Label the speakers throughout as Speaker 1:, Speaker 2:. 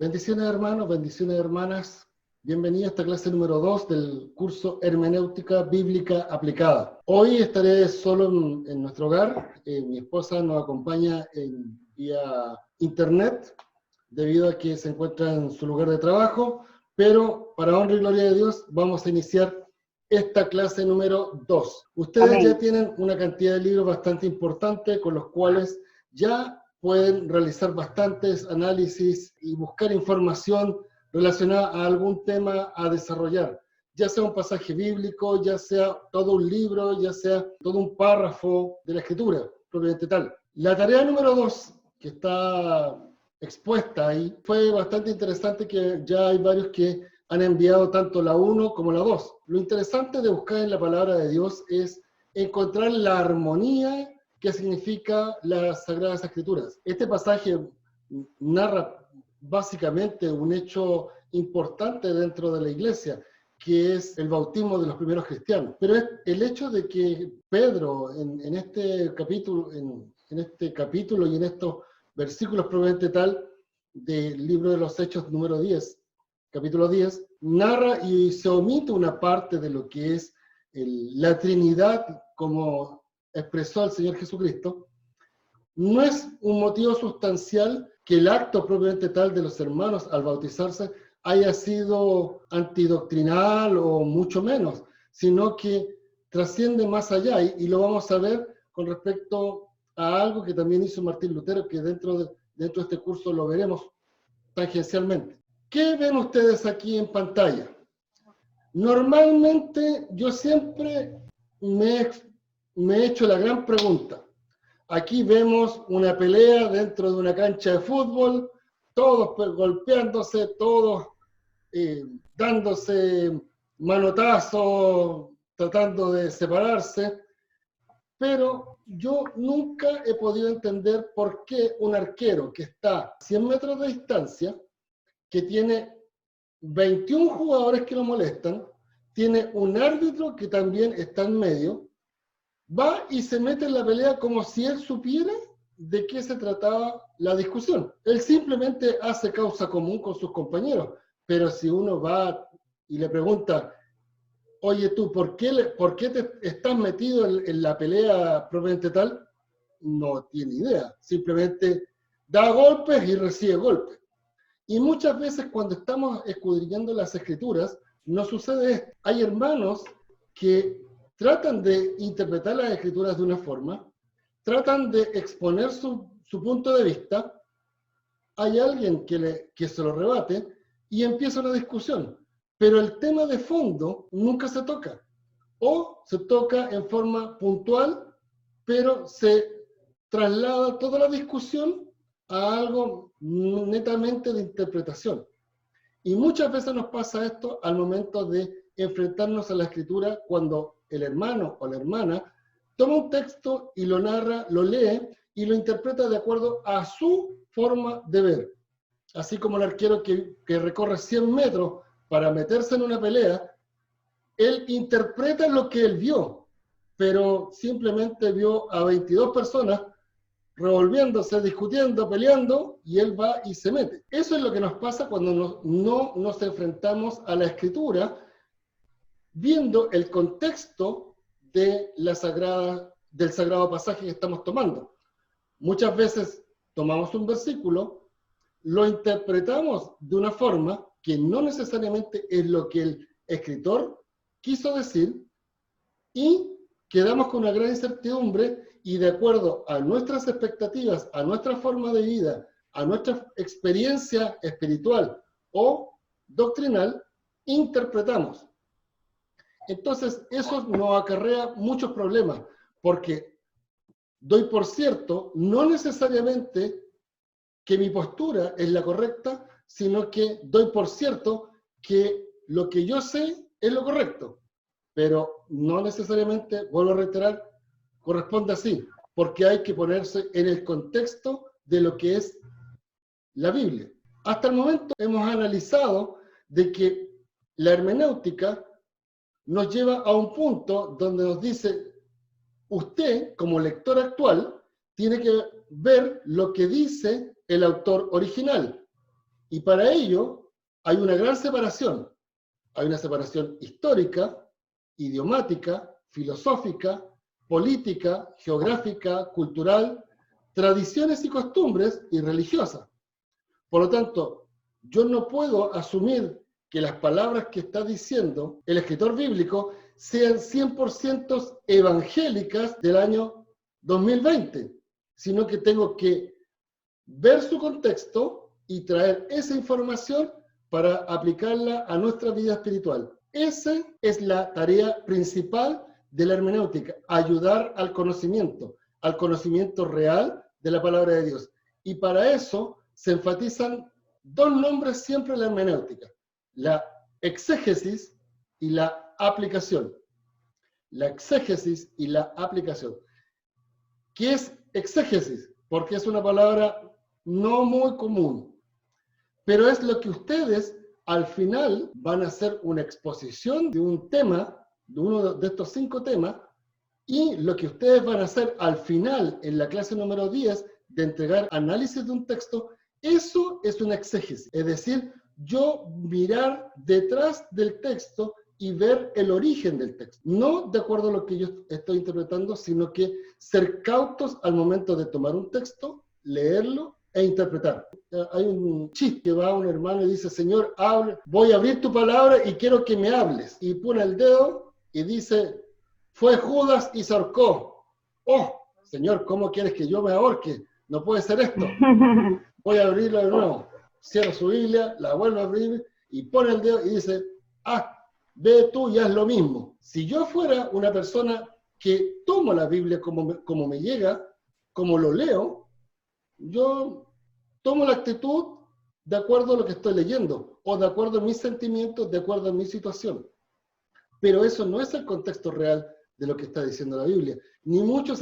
Speaker 1: Bendiciones hermanos, bendiciones hermanas. Bienvenidos a esta clase número 2 del curso Hermenéutica Bíblica Aplicada. Hoy estaré solo en nuestro hogar. Mi esposa nos acompaña vía internet debido a que se encuentra en su lugar de trabajo, pero para honra y gloria de Dios vamos a iniciar esta clase número 2. Ustedes
Speaker 2: Amén.
Speaker 1: ya tienen una cantidad de libros bastante importante con los cuales ya pueden realizar bastantes análisis y buscar información relacionada a algún tema a desarrollar, ya sea un pasaje bíblico, ya sea todo un libro, ya sea todo un párrafo de la escritura, propiamente tal. La tarea número 2, que está expuesta ahí, fue bastante interesante, que ya hay varios que han enviado tanto la 1 como la 2. Lo interesante de buscar en la palabra de Dios es encontrar la armonía que significa las Sagradas Escrituras. Este pasaje narra básicamente un hecho importante dentro de la iglesia, que es el bautismo de los primeros cristianos. Pero es el hecho de que Pedro en este capítulo, en este capítulo y en estos versículos probablemente tal del libro de los Hechos número 10, capítulo 10, narra y se omite una parte de lo que es la Trinidad como expresó el Señor Jesucristo. No es un motivo sustancial que el acto propiamente tal de los hermanos al bautizarse haya sido antidoctrinal o mucho menos, sino que trasciende más allá, y lo vamos a ver con respecto a algo que también hizo Martín Lutero, que dentro de este curso lo veremos tangencialmente. ¿Qué ven ustedes aquí en pantalla? Normalmente yo siempre me he hecho la gran pregunta. Aquí vemos una pelea dentro de una cancha de fútbol, todos golpeándose, todos dándose manotazos, tratando de separarse, pero yo nunca he podido entender por qué un arquero que está a 100 metros de distancia, que tiene 21 jugadores que lo molestan, tiene un árbitro que también está en medio, va y se mete en la pelea como si él supiera de qué se trataba la discusión. Él simplemente hace causa común con sus compañeros, pero si uno va y le pregunta, oye tú, ¿por qué te estás metido en la pelea propiamente tal? No tiene idea, simplemente da golpes y recibe golpes. Y muchas veces cuando estamos escudriñando las escrituras, nos sucede esto. Hay hermanos que tratan de interpretar las escrituras de una forma, tratan de exponer su punto de vista, hay alguien que se lo rebate y empieza una discusión, pero el tema de fondo nunca se toca, o se toca en forma puntual, pero se traslada toda la discusión a algo netamente de interpretación. Y muchas veces nos pasa esto al momento de enfrentarnos a la escritura, cuando el hermano o la hermana toma un texto y lo narra, lo lee y lo interpreta de acuerdo a su forma de ver. Así como el arquero que recorre 100 metros para meterse en una pelea, él interpreta lo que él vio, pero simplemente vio a 22 personas revolviéndose, discutiendo, peleando, y él va y se mete. Eso es lo que nos pasa cuando no nos enfrentamos a la escritura viendo el contexto de del sagrado pasaje que estamos tomando. Muchas veces tomamos un versículo, lo interpretamos de una forma que no necesariamente es lo que el escritor quiso decir, y quedamos con una gran incertidumbre, y de acuerdo a nuestras expectativas, a nuestra forma de vida, a nuestra experiencia espiritual o doctrinal, interpretamos. Entonces, eso nos acarrea muchos problemas, porque doy por cierto, no necesariamente que mi postura es la correcta, sino que doy por cierto que lo que yo sé es lo correcto, pero no necesariamente, vuelvo a reiterar, corresponde así, porque hay que ponerse en el contexto de lo que es la Biblia. Hasta el momento hemos analizado de que la hermenéutica nos lleva a un punto donde nos dice, usted como lector actual tiene que ver lo que dice el autor original Y para ello hay una gran separación. Hay una separación histórica, idiomática, filosófica, política, geográfica, cultural, tradiciones y costumbres y religiosas. Por lo tanto, yo no puedo asumir que las palabras que está diciendo el escritor bíblico sean 100% evangélicas del año 2020, sino que tengo que ver su contexto y traer esa información para aplicarla a nuestra vida espiritual. Esa es la tarea principal de la hermenéutica, ayudar al conocimiento real de la palabra de Dios. Y para eso se enfatizan dos nombres siempre en la hermenéutica: la exégesis y la aplicación. La exégesis y la aplicación. ¿Qué es exégesis? Porque es una palabra no muy común, pero es lo que ustedes al final van a hacer una exposición de un tema, de uno de estos 5 temas, y lo que ustedes van a hacer al final, en la clase número 10, de entregar análisis de un texto. Eso es una exégesis, es decir, yo mirar detrás del texto y ver el origen del texto, no de acuerdo a lo que yo estoy interpretando, sino que ser cautos al momento de tomar un texto, leerlo e interpretar. Hay un chiste que va a un hermano y dice: Señor, hable, voy a abrir tu palabra y quiero que me hables. Y pone el dedo y dice: fue Judas y se ahorcó. Oh, Señor, ¿cómo quieres que yo me ahorque? No puede ser esto. Voy a abrirlo de nuevo. Cierra su Biblia, la vuelve a abrir y pone el dedo y dice: ve tú y haz lo mismo. Si yo fuera una persona que tomo la Biblia como me llega, como lo leo, yo tomo la actitud de acuerdo a lo que estoy leyendo, o de acuerdo a mis sentimientos, de acuerdo a mi situación. Pero eso no es el contexto real de lo que está diciendo la Biblia, ni mucho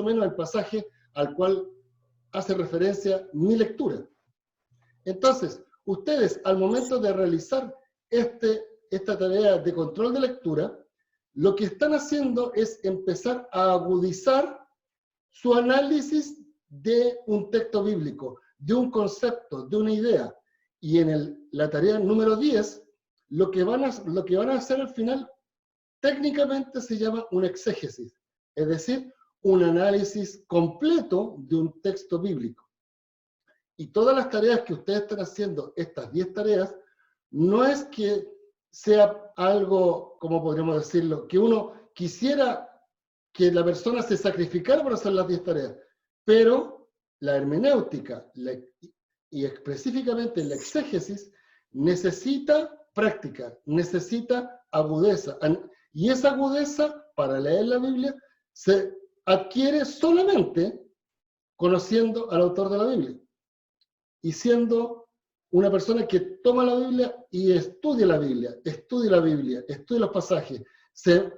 Speaker 1: menos el pasaje al cual hace referencia mi lectura. Entonces, ustedes al momento de realizar esta tarea de control de lectura, lo que están haciendo es empezar a agudizar su análisis de un texto bíblico, de un concepto, de una idea. Y en la tarea número 10, lo que van a hacer al final técnicamente se llama una exégesis, es decir, un análisis completo de un texto bíblico. Y todas las tareas que ustedes están haciendo, estas 10 tareas, no es que sea algo, como podríamos decirlo, que uno quisiera que la persona se sacrificara por hacer las 10 tareas, pero la hermenéutica y específicamente la exégesis necesita práctica, necesita agudeza, y esa agudeza para leer la Biblia se adquiere solamente conociendo al autor de la Biblia y siendo una persona que toma la Biblia y estudia la Biblia, estudia los pasajes, se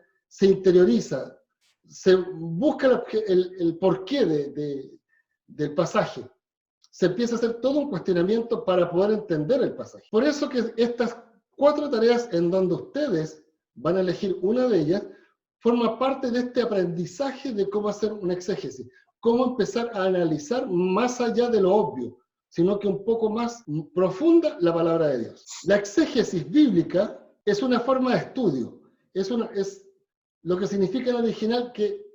Speaker 1: interioriza, se busca el porqué del pasaje. Se empieza a hacer todo un cuestionamiento para poder entender el pasaje. Por eso que estas 4 tareas en donde ustedes van a elegir una de ellas, forma parte de este aprendizaje de cómo hacer una exégesis, cómo empezar a analizar más allá de lo obvio, sino que un poco más profunda la palabra de Dios. La exégesis bíblica es una forma de estudio, es lo que significa en original que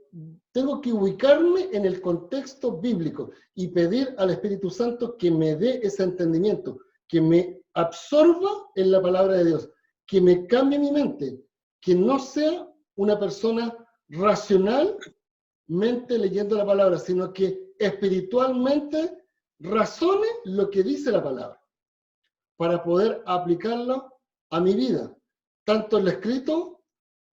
Speaker 1: tengo que ubicarme en el contexto bíblico y pedir al Espíritu Santo que me dé ese entendimiento, que me absorba en la palabra de Dios, que me cambie mi mente, que no sea una persona racionalmente leyendo la palabra, sino que espiritualmente razone lo que dice la palabra, para poder aplicarlo a mi vida, tanto en lo escrito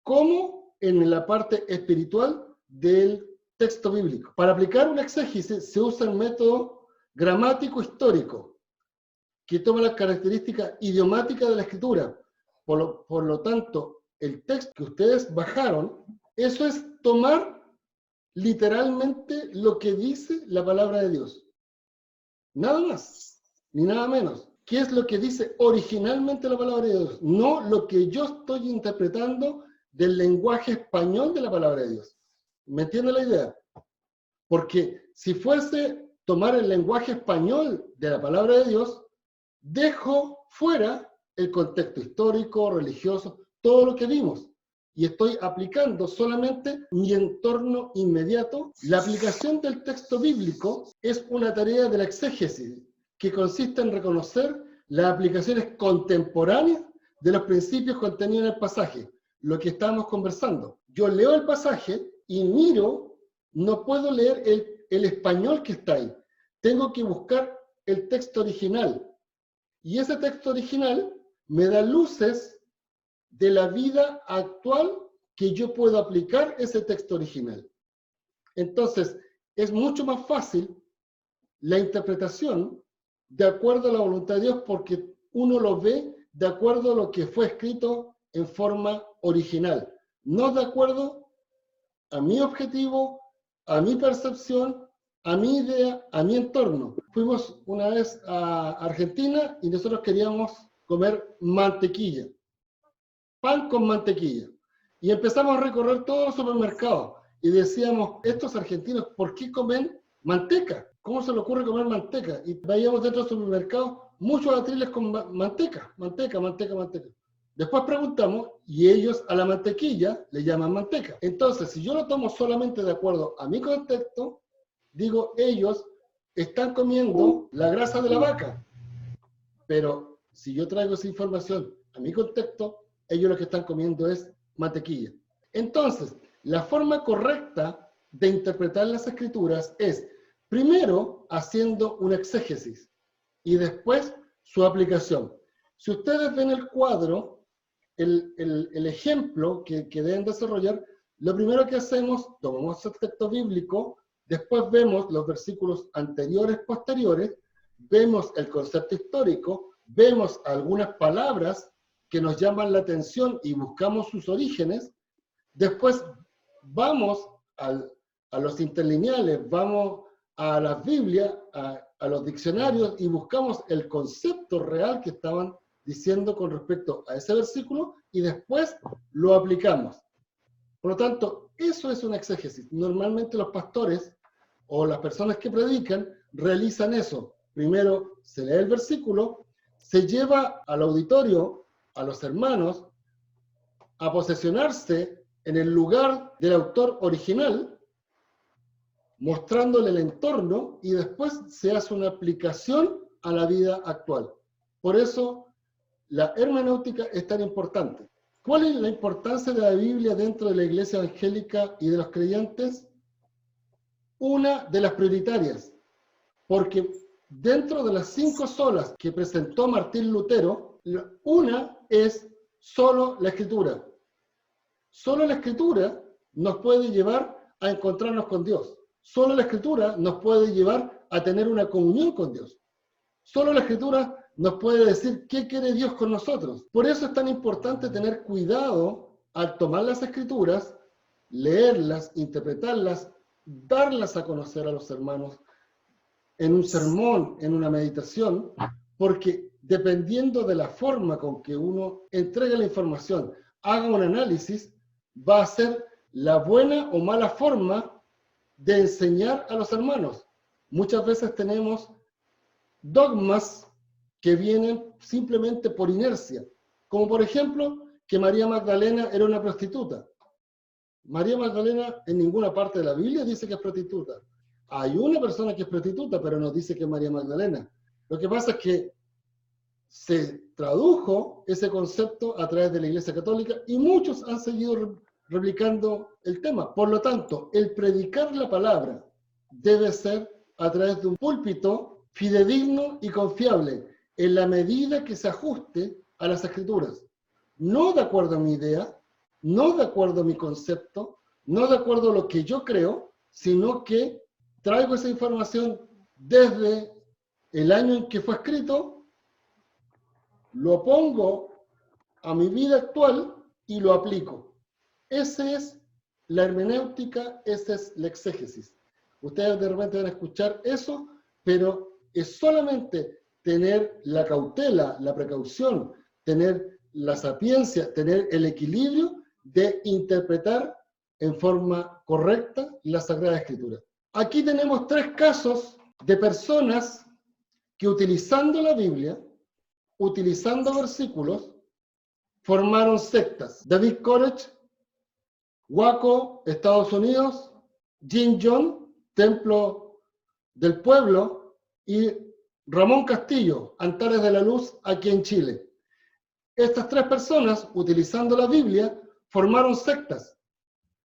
Speaker 1: como en la parte espiritual del texto bíblico. Para aplicar una exégesis se usa el método gramático histórico, que toma las características idiomáticas de la escritura. Por lo tanto, el texto que ustedes bajaron, eso es tomar literalmente lo que dice la palabra de Dios. Nada más, ni nada menos. ¿Qué es lo que dice originalmente la palabra de Dios? No lo que yo estoy interpretando del lenguaje español de la palabra de Dios. ¿Me entiende la idea? Porque si fuese tomar el lenguaje español de la palabra de Dios, dejo fuera el contexto histórico, religioso, todo lo que vimos, y estoy aplicando solamente mi entorno inmediato. La aplicación del texto bíblico es una tarea de la exégesis, que consiste en reconocer las aplicaciones contemporáneas de los principios contenidos en el pasaje, lo que estábamos conversando. Yo leo el pasaje y miro, no puedo leer el español que está ahí, tengo que buscar el texto original, y ese texto original me da luces de la vida actual que yo puedo aplicar ese texto original. Entonces, es mucho más fácil la interpretación de acuerdo a la voluntad de Dios, porque uno lo ve de acuerdo a lo que fue escrito en forma original, no de acuerdo a mi objetivo, a mi percepción, a mi idea, a mi entorno. Fuimos una vez a Argentina y nosotros queríamos comer mantequilla, pan con mantequilla. Y empezamos a recorrer todos los supermercados y decíamos, estos argentinos, ¿por qué comen manteca? ¿Cómo se le ocurre comer manteca? Y veíamos dentro del supermercado muchos atriles con manteca. Después preguntamos y ellos a la mantequilla le llaman manteca. Entonces, si yo lo tomo solamente de acuerdo a mi contexto, digo, ellos están comiendo la grasa de la vaca. Pero si yo traigo esa información a mi contexto, ellos lo que están comiendo es mantequilla. Entonces, la forma correcta de interpretar las escrituras es, primero, haciendo una exégesis y después su aplicación. Si ustedes ven el cuadro, el ejemplo que deben desarrollar, lo primero que hacemos, tomamos el texto bíblico, después vemos los versículos anteriores, posteriores, vemos el concepto histórico, vemos algunas palabras que nos llaman la atención y buscamos sus orígenes, después vamos a los interlineales, vamos a las Biblias, a los diccionarios y buscamos el concepto real que estaban diciendo con respecto a ese versículo y después lo aplicamos. Por lo tanto, eso es una exégesis. Normalmente los pastores o las personas que predican realizan eso. Primero se lee el versículo, se lleva al auditorio, a los hermanos, a posesionarse en el lugar del autor original, mostrándole el entorno y después se hace una aplicación a la vida actual. Por eso la hermenéutica es tan importante. ¿Cuál es la importancia de la Biblia dentro de la iglesia evangélica y de los creyentes? Una de las prioritarias, porque dentro de las 5 solas que presentó Martín Lutero, una es solo la Escritura. Solo la Escritura nos puede llevar a encontrarnos con Dios. Solo la Escritura nos puede llevar a tener una comunión con Dios. Solo la Escritura nos puede decir qué quiere Dios con nosotros. Por eso es tan importante tener cuidado al tomar las Escrituras, leerlas, interpretarlas, darlas a conocer a los hermanos en un sermón, en una meditación, porque dependiendo de la forma con que uno entregue la información, haga un análisis, va a ser la buena o mala forma de enseñar a los hermanos. Muchas veces tenemos dogmas que vienen simplemente por inercia, como por ejemplo que María Magdalena era una prostituta. María Magdalena en ninguna parte de la Biblia dice que es prostituta. Hay una persona que es prostituta, pero no dice que es María Magdalena. Lo que pasa es que se tradujo ese concepto a través de la Iglesia Católica y muchos han seguido replicando el tema. Por lo tanto, el predicar la palabra debe ser a través de un púlpito fidedigno y confiable, en la medida que se ajuste a las Escrituras. No de acuerdo a mi idea, no de acuerdo a mi concepto, no de acuerdo a lo que yo creo, sino que traigo esa información desde el año en que fue escrito, lo pongo a mi vida actual y lo aplico. Esa es la hermenéutica, esa es la exégesis. Ustedes de repente van a escuchar eso, pero es solamente tener la cautela, la precaución, tener la sapiencia, tener el equilibrio de interpretar en forma correcta la Sagrada Escritura. Aquí tenemos 3 casos de personas que utilizando la Biblia utilizando versículos, formaron sectas. David Koresh, Waco, Estados Unidos, Jin John, Templo del Pueblo, y Ramón Castillo, Antares de la Luz, aquí en Chile. Estas tres personas, utilizando la Biblia, formaron sectas,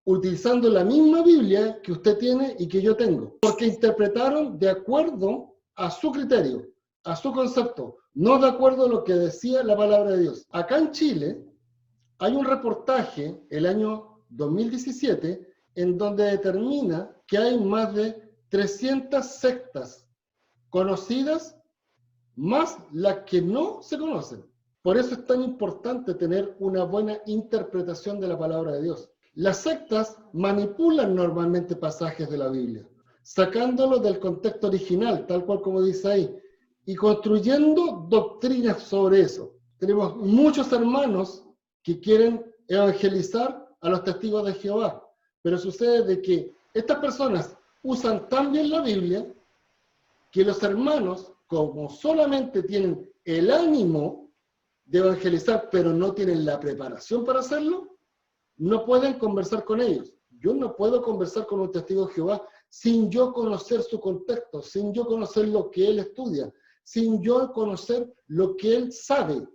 Speaker 1: utilizando la misma Biblia que usted tiene y que yo tengo, porque interpretaron de acuerdo a su criterio, a su concepto, no de acuerdo a lo que decía la palabra de Dios. Acá en Chile hay un reportaje, el año 2017, en donde determina que hay más de 300 sectas conocidas, más las que no se conocen. Por eso es tan importante tener una buena interpretación de la palabra de Dios. Las sectas manipulan normalmente pasajes de la Biblia, sacándolos del contexto original, tal cual como dice ahí, y construyendo doctrinas sobre eso. Tenemos muchos hermanos que quieren evangelizar a los testigos de Jehová, pero sucede de que estas personas usan tan bien la Biblia que los hermanos, como solamente tienen el ánimo de evangelizar, pero no tienen la preparación para hacerlo, no pueden conversar con ellos. Yo no puedo conversar con un testigo de Jehová sin yo conocer su contexto, sin yo conocer lo que él estudia, sin yo conocer lo que él sabe,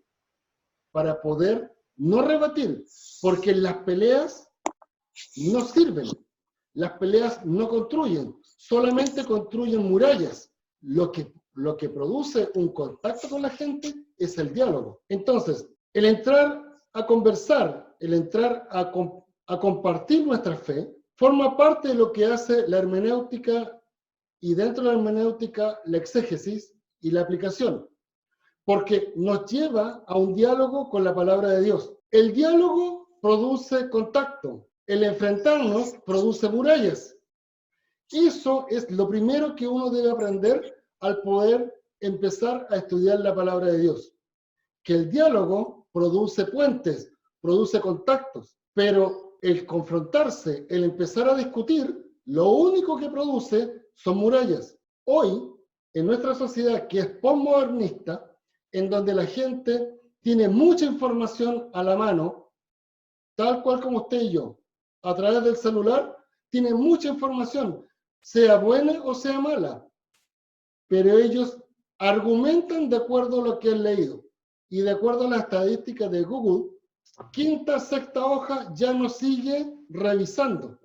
Speaker 1: para poder no rebatir, porque las peleas no sirven, las peleas no construyen, solamente construyen murallas. Lo que produce un contacto con la gente es el diálogo. Entonces, el entrar a conversar, el entrar a compartir nuestra fe, forma parte de lo que hace la hermenéutica, y dentro de la hermenéutica la exégesis y la aplicación, porque nos lleva a un diálogo con la palabra de Dios. El diálogo produce contacto, el enfrentarnos produce murallas. Eso es lo primero que uno debe aprender al poder empezar a estudiar la palabra de Dios. Que el diálogo produce puentes, produce contactos, pero el confrontarse, el empezar a discutir, lo único que produce son murallas. Hoy, en nuestra sociedad que es postmodernista, en donde la gente tiene mucha información a la mano, tal cual como usted y yo, a través del celular, tiene mucha información, sea buena o sea mala, pero ellos argumentan de acuerdo a lo que han leído. Y de acuerdo a las estadísticas de Google, quinta, sexta hoja ya no sigue revisando.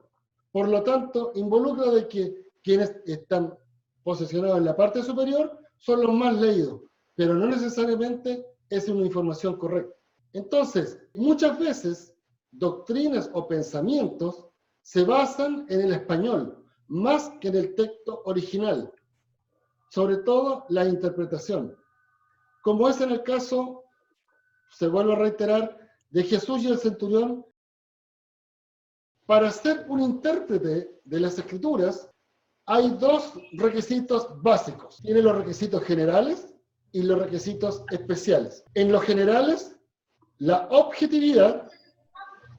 Speaker 1: Por lo tanto, involucra de que quienes están posicionados en la parte superior son los más leídos, pero no necesariamente es una información correcta. Entonces, muchas veces, doctrinas o pensamientos se basan en el español, más que en el texto original, sobre todo la interpretación. Como es en el caso, se vuelve a reiterar, de Jesús y el centurión. Para ser un intérprete de las Escrituras, hay dos requisitos básicos. Tiene los requisitos generales y los requisitos especiales. En los generales, la objetividad,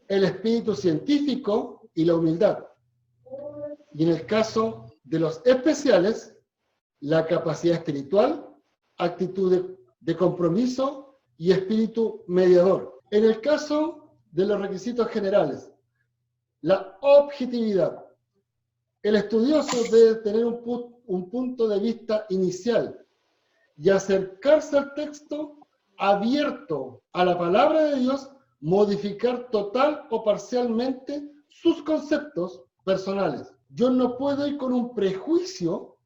Speaker 1: el espíritu científico y la humildad. Y en el caso de los especiales, la capacidad espiritual, actitud de compromiso y espíritu mediador. En el caso de los requisitos generales, la objetividad. El estudioso debe tener un punto de vista inicial y acercarse al texto abierto a la palabra de Dios, modificar total o parcialmente sus conceptos personales. Yo no puedo ir con un prejuicio,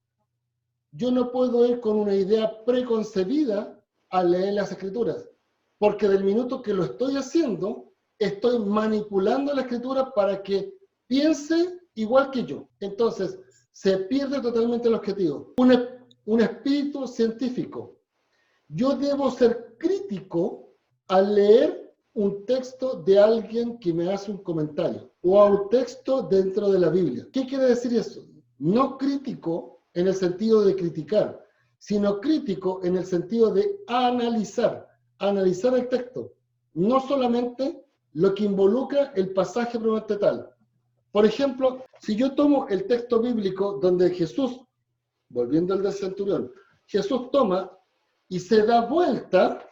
Speaker 1: yo no puedo ir con una idea preconcebida al leer las Escrituras, porque del minuto que lo estoy haciendo, estoy manipulando la Escritura para que piense igual que yo. Entonces, se pierde totalmente el objetivo. Un espíritu científico. Yo debo ser crítico al leer un texto de alguien que me hace un comentario o a un texto dentro de la Biblia. ¿Qué quiere decir eso? No crítico en el sentido de criticar, sino crítico en el sentido de analizar el texto, no solamente lo que involucra el pasaje propiamente tal. Por ejemplo, si yo tomo el texto bíblico donde Jesús, volviendo al del centurión, Jesús toma y se da vuelta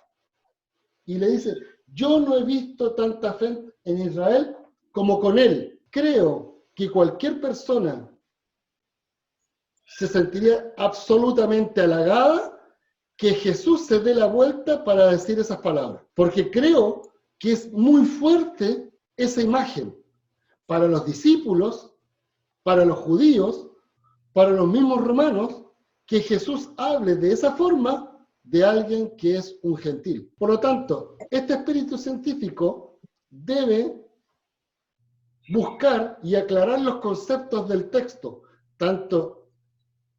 Speaker 1: y le dice, yo no he visto tanta fe en Israel como con él. Creo que cualquier persona se sentiría absolutamente halagada que Jesús se dé la vuelta para decir esas palabras, porque creo que es muy fuerte esa imagen para los discípulos, para los judíos, para los mismos romanos, que Jesús hable de esa forma de alguien que es un gentil. Por lo tanto, este espíritu científico debe buscar y aclarar los conceptos del texto, tanto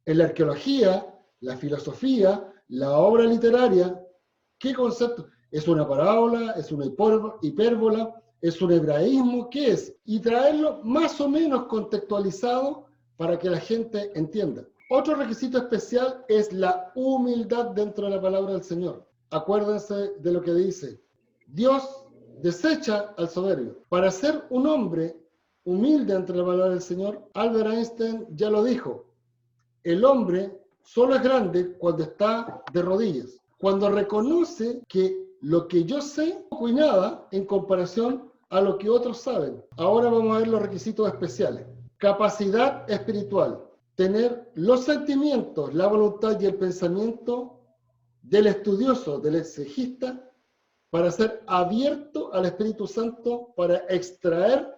Speaker 1: en la arqueología, la filosofía, la obra literaria. ¿Qué concepto? ¿Es una parábola? ¿Es una hipérbola? ¿Es un hebraísmo? ¿Qué es? Y traerlo más o menos contextualizado para que la gente entienda. Otro requisito especial es la humildad dentro de la palabra del Señor. Acuérdense de lo que dice. Dios desecha al soberbio. Para ser un hombre humilde ante la palabra del Señor, Albert Einstein ya lo dijo. El hombre solo es grande cuando está de rodillas. Cuando reconoce que lo que yo sé poco y nada en comparación a lo que otros saben. Ahora vamos a ver los requisitos especiales. Capacidad espiritual. Tener los sentimientos, la voluntad y el pensamiento del estudioso, del exegista, para ser abierto al Espíritu Santo, para extraer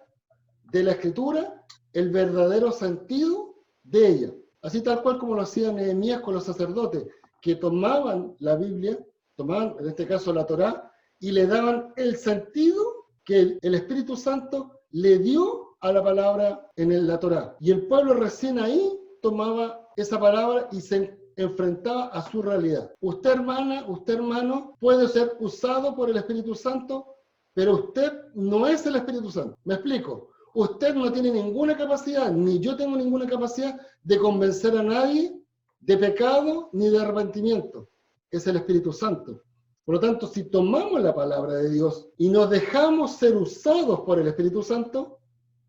Speaker 1: de la Escritura el verdadero sentido de ella. Así tal cual como lo hacía Nehemías con los sacerdotes, que tomaban la Biblia, tomaban en este caso la Torá, y le daban el sentido que el Espíritu Santo le dio a la palabra en la Torá. Y el pueblo recién ahí tomaba esa palabra y se enfrentaba a su realidad. Usted, hermana, usted, hermano, puede ser usado por el Espíritu Santo, pero usted no es el Espíritu Santo. ¿Me explico? Usted no tiene ninguna capacidad, ni yo tengo ninguna capacidad de convencer a nadie de pecado ni de arrepentimiento. Es el Espíritu Santo. Por lo tanto, si tomamos la palabra de Dios y nos dejamos ser usados por el Espíritu Santo,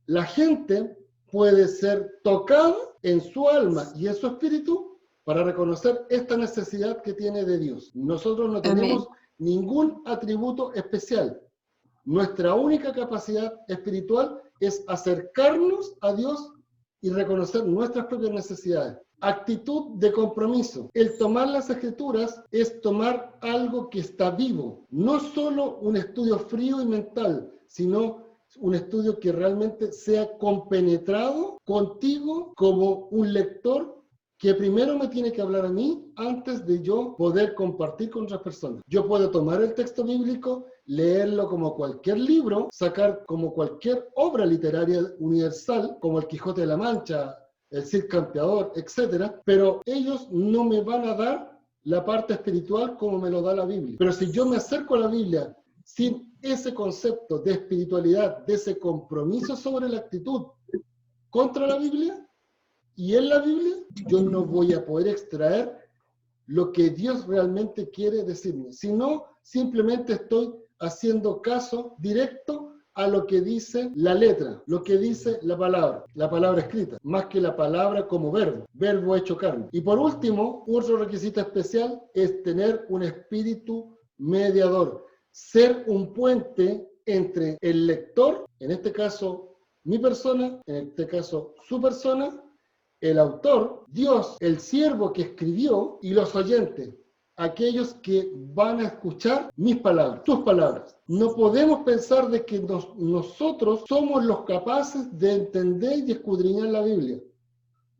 Speaker 1: la gente puede ser tocada en su alma y en su espíritu para reconocer esta necesidad que tiene de Dios. Nosotros no tenemos ningún atributo especial. Nuestra única capacidad espiritual es acercarnos a Dios y reconocer nuestras propias necesidades. Actitud de compromiso. El tomar las escrituras es tomar algo que está vivo, no solo un estudio frío y mental, sino un estudio que realmente sea compenetrado contigo como un lector que primero me tiene que hablar a mí antes de yo poder compartir con otras personas. Yo puedo tomar el texto bíblico, leerlo como cualquier libro, sacar como cualquier obra literaria universal, como el Quijote de la Mancha, el Cid Campeador, etcétera, pero ellos no me van a dar la parte espiritual como me lo da la Biblia. Pero si yo me acerco a la Biblia sin ese concepto de espiritualidad, de ese compromiso sobre la actitud contra la Biblia y en la Biblia, yo no voy a poder extraer lo que Dios realmente quiere decirme, sino simplemente estoy haciendo caso directo a lo que dice la letra, lo que dice la palabra escrita, más que la palabra como verbo hecho carne. Y por último, otro requisito especial es tener un espíritu mediador, ser un puente entre el lector, en este caso mi persona, en este caso su persona, el autor, Dios, el siervo que escribió, y los oyentes, aquellos que van a escuchar mis palabras, tus palabras. No podemos pensar de que nosotros somos los capaces de entender y escudriñar la Biblia.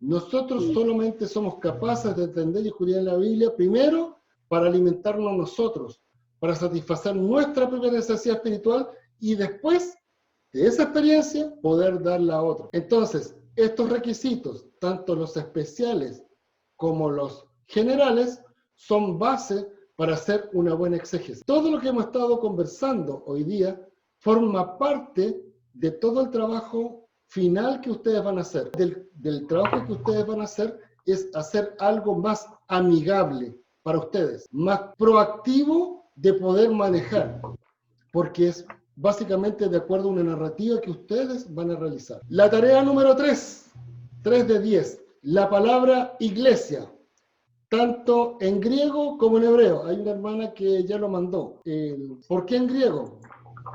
Speaker 1: Nosotros solamente somos capaces de entender y escudriñar la Biblia, primero, para alimentarnos nosotros, para satisfacer nuestra propia necesidad espiritual, y después de esa experiencia poder darla a otros. Entonces, estos requisitos, tanto los especiales como los generales, son base para hacer una buena exégesis. Todo lo que hemos estado conversando hoy día forma parte de todo el trabajo final que ustedes van a hacer. Del trabajo que ustedes van a hacer es hacer algo más amigable para ustedes, más proactivo de poder manejar, porque es básicamente de acuerdo a una narrativa que ustedes van a realizar. La tarea número 3 de 10, la palabra iglesia. tanto en griego como en hebreo. Hay una hermana que ya lo mandó. ¿Por qué en griego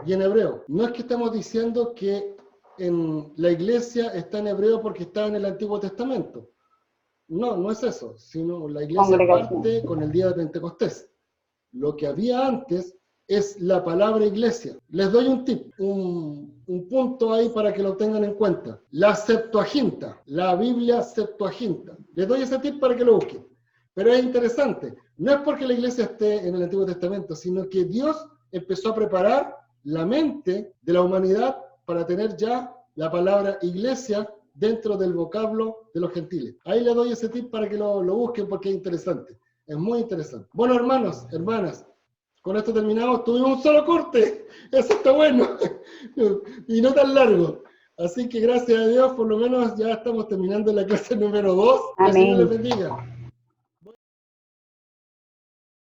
Speaker 1: y en hebreo? No es que estemos diciendo que en la iglesia está en hebreo porque está en el Antiguo Testamento. No, no es eso, sino la iglesia parte con el día de Pentecostés. Lo que había antes es la palabra iglesia. Les doy un tip, un punto ahí para que lo tengan en cuenta. La Septuaginta, la Biblia Septuaginta. Les doy ese tip para que lo busquen. Pero es interesante. No es porque la iglesia esté en el Antiguo Testamento, sino que Dios empezó a preparar la mente de la humanidad para tener ya la palabra iglesia dentro del vocablo de los gentiles. Ahí les doy ese tip para que lo busquen porque es interesante. Es muy interesante. Bueno, hermanos, hermanas, con esto terminamos. Tuvimos un solo corte. Eso está bueno. Y no tan largo. Así que gracias a Dios, por lo menos ya estamos terminando la clase número 2. Que el Señor les bendiga.